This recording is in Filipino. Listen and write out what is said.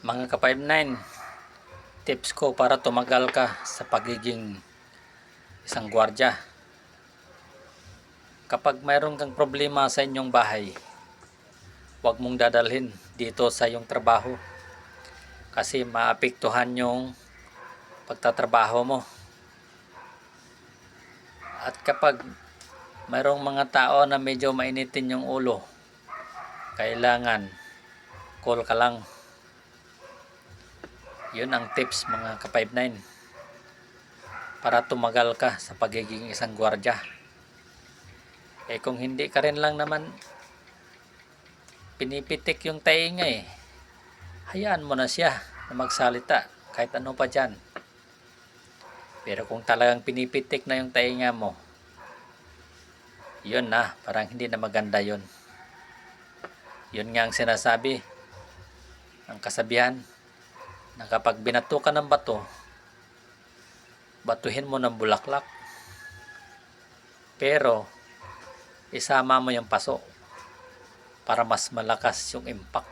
Mga ka-59, tips ko para tumagal ka sa pagiging isang gwardiya. Kapag mayroon kang problema sa inyong bahay, huwag mong dadalhin dito sa iyong trabaho kasi maapektuhan yung pagtatrabaho mo. At kapag mayroong mga tao na medyo mainitin yung ulo, kailangan call ka lang. Yun ang tips mga ka-59 para tumagal ka sa pagiging isang gwardiya. Kung hindi ka rin lang naman pinipitik yung tainga hayaan mo na siya na magsalita kahit ano pa dyan. Pero kung talagang pinipitik na yung tainga mo, yun na, parang hindi na maganda yun. Yun nga ang sinasabi ang kasabihan na kapag binato ka ng bato, batuhin mo ng bulaklak, pero isama mo yung paso para mas malakas yung impact.